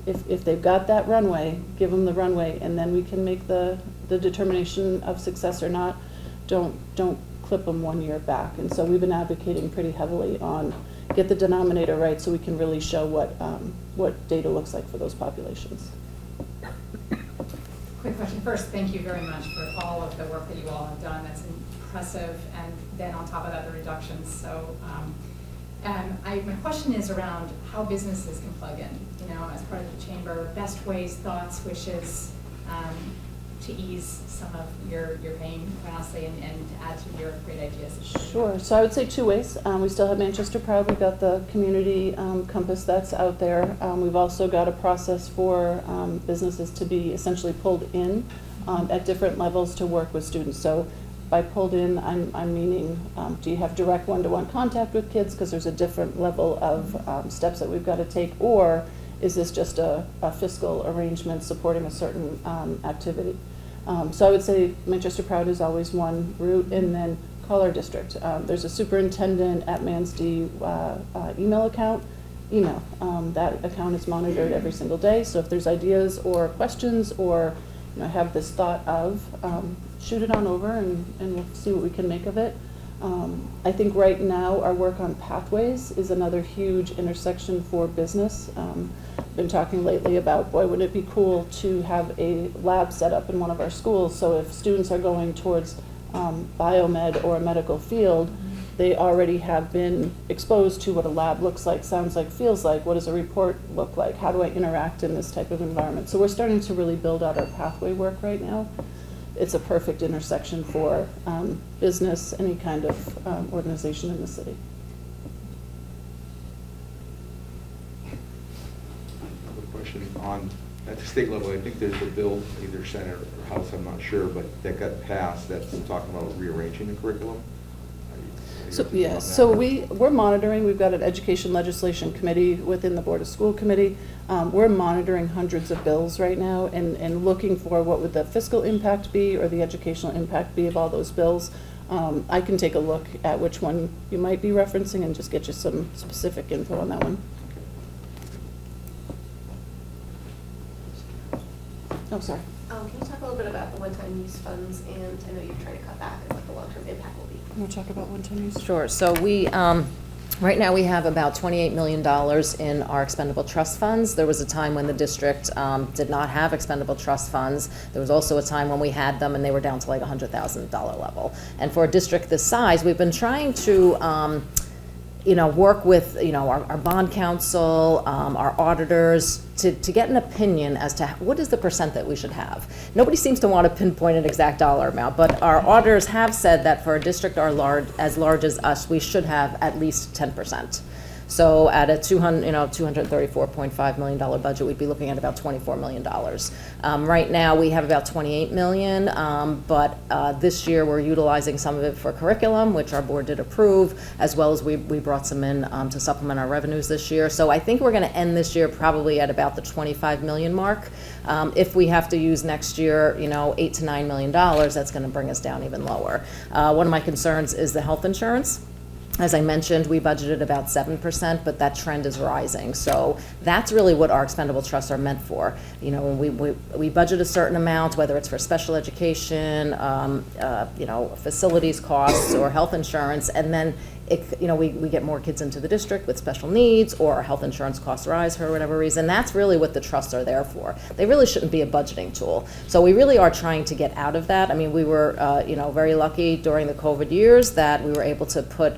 if they've got that runway, give them the runway, and then we can make the determination of success or not. Don't clip them 1 year back. And so we've been advocating pretty heavily on get the denominator right so we can really show what data looks like for those populations. Quick question. First, thank you very much for all of the work that you all have done. That's impressive. And then on top of that, the reductions. So, My question is around how businesses can plug in, as part of the chamber, best ways, thoughts, wishes, to ease some of your pain, honestly, and to add to your great ideas. Sure, so I would say two ways. We still have Manchester Proud, we've got the community compass that's out there. We've also got a process for businesses to be essentially pulled in at different levels to work with students. So by pulled in, I'm meaning, do you have direct one-to-one contact with kids, because there's a different level of steps that we've got to take, or is this just a fiscal arrangement supporting a certain activity? So I would say Manchester Proud is always one route, and then call our district. There's a superintendent at MansD email account. That account is monitored every single day, so if there's ideas or questions or have this thought of, shoot it on over and we'll see what we can make of it. I think right now our work on pathways is another huge intersection for business. Been talking lately about, boy, wouldn't it be cool to have a lab set up in one of our schools, so if students are going towards biomed or a medical field, they already have been exposed to what a lab looks like, sounds like, feels like. What does a report look like? How do I interact in this type of environment? So we're starting to really build out our pathway work right now. It's a perfect intersection for business, any kind of organization in the city. Another question on, at the state level, I think there's a bill, either Senate or House, I'm not sure, but that got passed that's talking about rearranging the curriculum. So, yeah, so we're monitoring. We've got an education legislation committee within the Board of School Committee. We're monitoring hundreds of bills right now and looking for what would the fiscal impact be or the educational impact be of all those bills. I can take a look at which one you might be referencing and just get you some specific info on that one. Oh, sorry. Can you talk a little bit about the one-time use funds, and I know you're trying to cut back, and what the long-term impact will be? We'll talk about one-time use. Sure. So we, right now we have about $28 million in our expendable trust funds. There was a time when the district did not have expendable trust funds. There was also a time when we had them and they were down to like $100,000 level. And for a district this size, we've been trying to work with, our bond counsel, our auditors, to get an opinion as to what is the percent that we should have. Nobody seems to want to pinpoint an exact dollar amount, but our auditors have said that for a district as large as us, we should have at least 10%. So at a $234.5 million budget, we'd be looking at about $24 million. Right now, we have about $28 million, but this year we're utilizing some of it for curriculum, which our board did approve, as well as we brought some in to supplement our revenues this year. So I think we're going to end this year probably at about the $25 million mark. If we have to use next year, $8 to $9 million, that's going to bring us down even lower. One of my concerns is the health insurance. As I mentioned, we budgeted about 7%, but that trend is rising. So that's really what our expendable trusts are meant for. When we budget a certain amount, whether it's for special education, facilities costs or health insurance, and then we get more kids into the district with special needs, or our health insurance costs rise for whatever reason. That's really what the trusts are there for. They really shouldn't be a budgeting tool. So we really are trying to get out of that. I mean, we were, very lucky during the COVID years that we were able to put,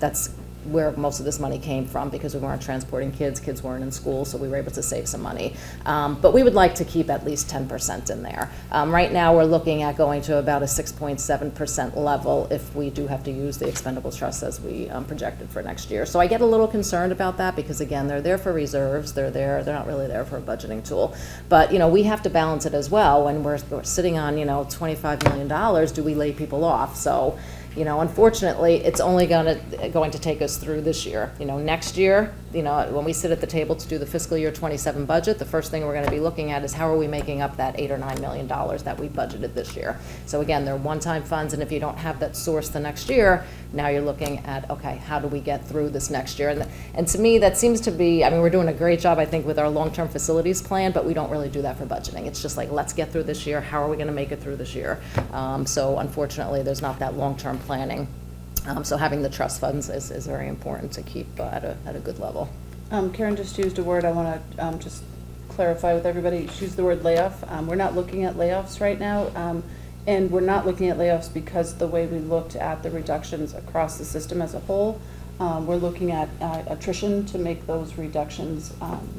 that's where most of this money came from, because we weren't transporting kids weren't in school, so we were able to save some money. But we would like to keep at least 10% in there. Right now we're looking at going to about a 6.7% level if we do have to use the expendable trust as we projected for next year. So I get a little concerned about that, because again, they're there for reserves, they're not really there for a budgeting tool. But we have to balance it as well. When we're sitting on $25 million, do we lay people off? So unfortunately, it's only going to take us through this year. Next year, when we sit at the table to do the fiscal year 27 budget, the first thing we're going to be looking at is how are we making up that $8 or $9 million that we budgeted this year. So again, they're one-time funds, and if you don't have that source the next year, now you're looking at, okay, how do we get through this next year? And to me, that seems to be, we're doing a great job, I think, with our long-term facilities plan, but we don't really do that for budgeting. It's just like, let's get through this year. How are we going to make it through this year? So unfortunately, there's not that long-term planning. So having the trust funds is very important to keep at a good level. Karen just used a word I want to just clarify with everybody. She used the word layoff. We're not looking at layoffs right now, and we're not looking at layoffs because the way we looked at the reductions across the system as a whole, We're looking at attrition to make those reductions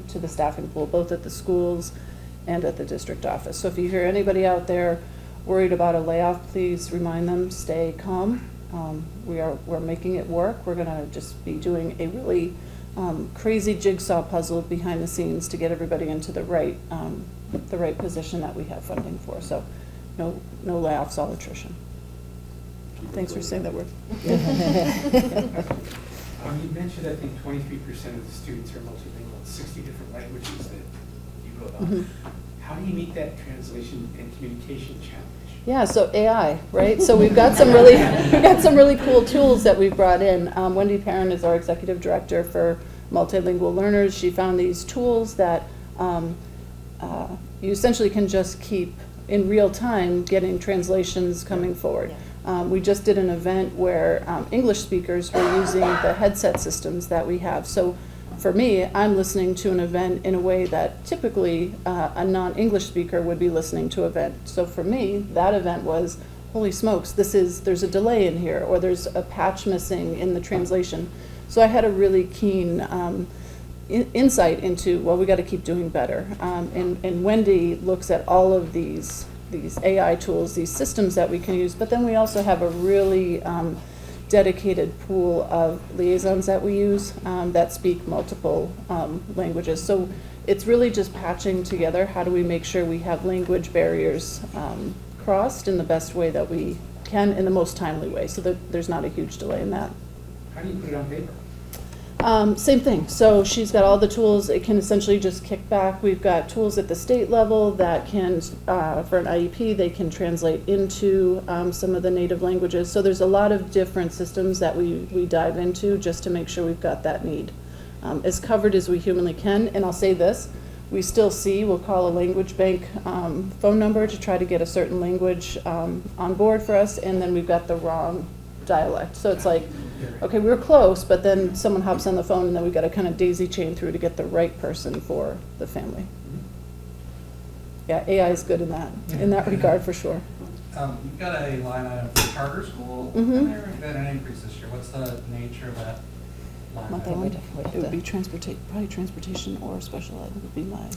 to the staffing pool, both at the schools and at the district office. So if you hear anybody out there worried about a layoff, please remind them, stay calm. We're making it work. We're gonna just be doing a really crazy jigsaw puzzle behind the scenes to get everybody into the right position that we have funding for. So no layoffs, all attrition. Thanks for saying that word. You mentioned, I think, 23% of the students are multilingual in 60 different languages that you wrote on. Mhm. How do you meet that translation and communication challenge? Yeah, so AI, right? So we've got some really cool tools that we've brought in. Wendy Perrin is our executive director for multilingual learners. She found these tools that you essentially can just keep in real time getting translations coming forward. We just did an event where English speakers were using the headset systems that we have. So for me, I'm listening to an event in a way that typically a non-English speaker would be listening to an event. So for me, that event was, holy smokes, there's a delay in here, or there's a patch missing in the translation. So I had a really keen insight into, well, we got to keep doing better. And Wendy looks at all of these AI tools, these systems that we can use, but then we also have a really dedicated pool of liaisons that we use that speak multiple languages. So it's really just patching together, how do we make sure we have language barriers crossed in the best way that we can, in the most timely way, so that there's not a huge delay in that. How do you put it on paper? Same thing. So she's got all the tools. It can essentially just kick back. We've got tools at the state level that can, for an IEP, they can translate into some of the native languages. So there's a lot of different systems that we dive into just to make sure we've got that need as covered as we humanly can. And I'll say this, we still we'll call a language bank phone number to try to get a certain language on board for us, and then we've got the wrong dialect. So it's like, okay, we were close, but then someone hops on the phone, and then we've got to kind of daisy chain through to get the right person for the family. Yeah, AI is good in that regard for sure. You've got a line item for charter school, Mhm. and there's been an increase this year. What's the nature of that line Not that item? one. It would be probably transportation or special ed would be my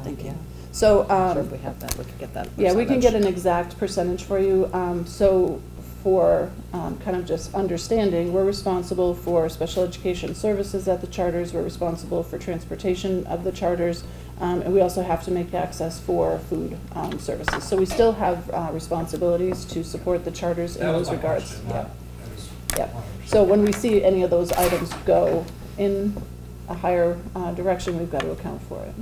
thinking. Yeah. So, I'm sure if we have that, we could get that yeah, we can get an percentage. exact percentage for you. So for kind of just understanding, we're responsible for special education services at the charters, we're responsible for transportation of the charters, and we also have to make access for food services. So we still have responsibilities to support the charters in That was those my regards. question, Yeah. not- I was Yeah. wondering. So when we see any of those items go in a higher direction, we've got to account for it.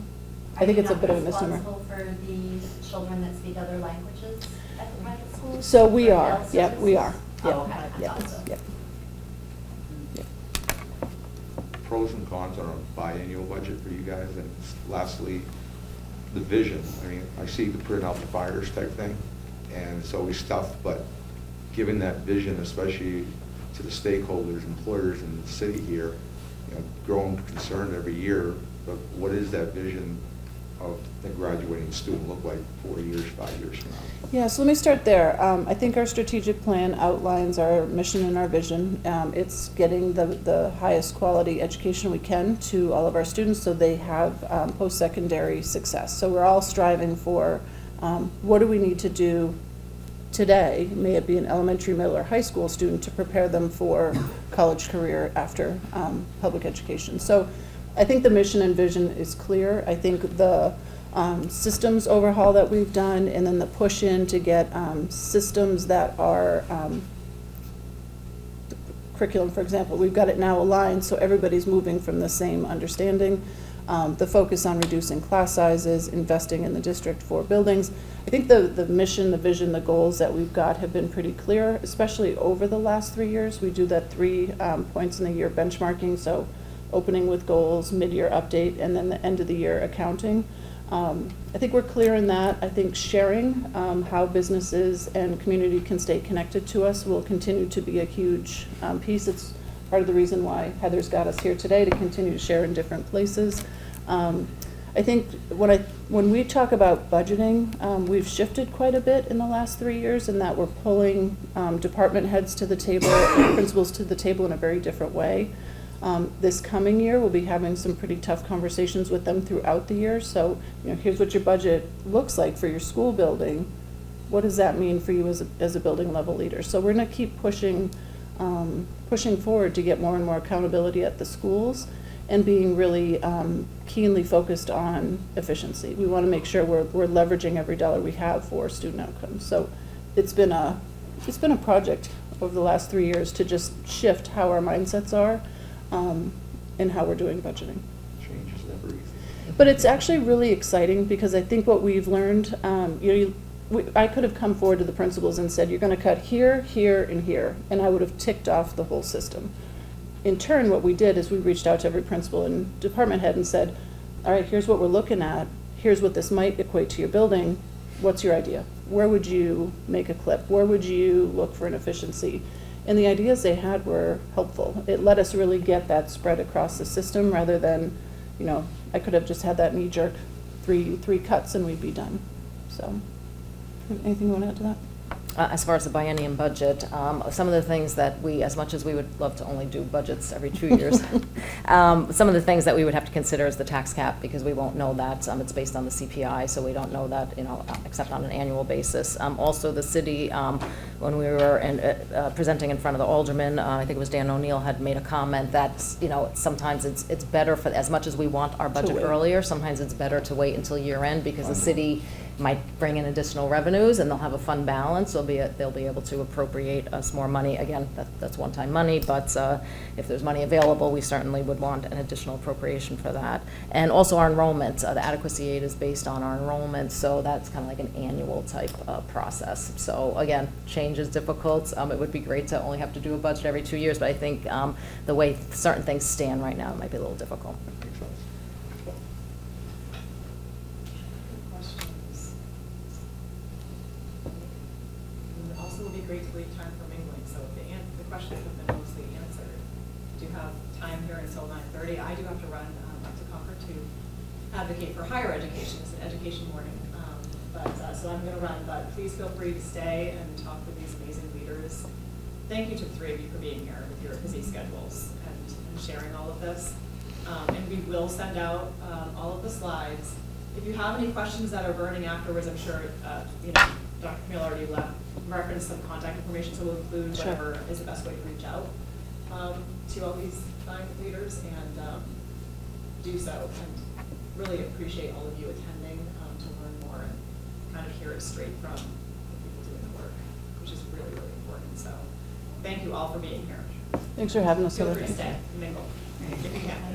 I think it's a bit of a misnomer. Are you not responsible for the children that speak other languages at the private schools? So we For are, health yep, we are. services? Yep, Oh, okay, I yep, thought so. yep. Pros and cons on a biannual budget for you guys, and lastly, the vision. I mean, I see the print out the fires type thing, and it's always tough, but given that vision, especially to the stakeholders, employers in the city here, you know, growing concerned every year, but what is that vision of the graduating student look like 4 years, 5 years from now? Yeah, so let me start there. I think our strategic plan outlines our mission and our vision. It's getting the highest quality education we can to all of our students so they have post-secondary success. So we're all striving for what do we need to do today, may it be an elementary, middle, or high school student, to prepare them for college career after public education. So I think the mission and vision is clear. I think the systems overhaul that we've done, and then the push in to get systems that are the curriculum, for example, we've got it now aligned so everybody's moving from the same understanding. The focus on reducing class sizes, investing in the district for buildings. I think the mission, the vision, the goals that we've got have been pretty clear, especially over the last 3 years. We do that 3 points in the year benchmarking, so opening with goals, mid-year update, and then the end of the year accounting. I think we're clear in that. I think sharing how businesses and community can stay connected to us will continue to be a huge piece. It's part of the reason why Heather's got us here today, to continue to share in different places. I think when we talk about budgeting, we've shifted quite a bit in the last 3 years in that we're pulling department heads to the table, and principals to the table in a very different way. This coming year, we'll be having some pretty tough conversations with them throughout the year. So, here's what your budget looks like for your school building. What does that mean for you as a building level leader? So we're going to keep pushing forward to get more and more accountability at the schools and being really keenly focused on efficiency. We want to make sure we're leveraging every dollar we have for student outcomes. So it's been a project over the last 3 years to just shift how our mindsets are and how we're doing budgeting. Change is never easy. But it's actually really exciting because I think what we've learned, I could have come forward to the principals and said, you're going to cut here, here, and here, and I would have ticked off the whole system. In turn, what we did is we reached out to every principal and department head and said, all right, here's what we're looking at. Here's what this might equate to your building. What's your idea? Where would you make a clip? Where would you look for an efficiency? And the ideas they had were helpful. It let us really get that spread across the system rather than, I could have just had that knee-jerk three cuts and we'd be done. So, anything you want to add to that? As far as the biennium budget, some of the things that we, as much as we would love to only do budgets every 2 years, some of the things that we would have to consider is the tax cap, because we won't know that. It's based on the CPI, so we don't know that, except on an annual basis. Also, the city, when we were presenting in front of the aldermen, I think it was Dan O'Neill had made a comment that, sometimes it's better for, as much as we want our budget earlier, sometimes it's better to wait until year end, because the city might bring in additional revenues and they'll have a fund balance. They'll be able to appropriate us more money. Again, that's one-time money, but if there's money available, we certainly would want an additional appropriation for that. And also our enrollment, the adequacy aid is based on our enrollment, so that's kind of like an annual type process. So again, change is difficult. It would be great to only have to do a budget every 2 years, but I think the way certain things stand right now, it might be a little difficult. Makes sense. Also would be great to leave time for mingling, so if the questions have been mostly answered. Do have time here until 9:30. I do have to run up to Concord to advocate for higher education. It's an education morning, so I'm going to run, but please feel free to stay and talk with these amazing leaders. Thank you to the three of you for being here with your busy schedules and sharing all of this. And we will send out all of the slides. If you have any questions that are burning afterwards, I'm sure Dr. Chmiel already referenced some contact information, so we'll include whatever is the best way to reach out to all these fine leaders and do so. And really appreciate all of you attending to learn more and kind of hear it straight from the people doing the work, which is really, really important. So thank you all for being here. Thanks for having us. Feel free to stay and mingle if you can.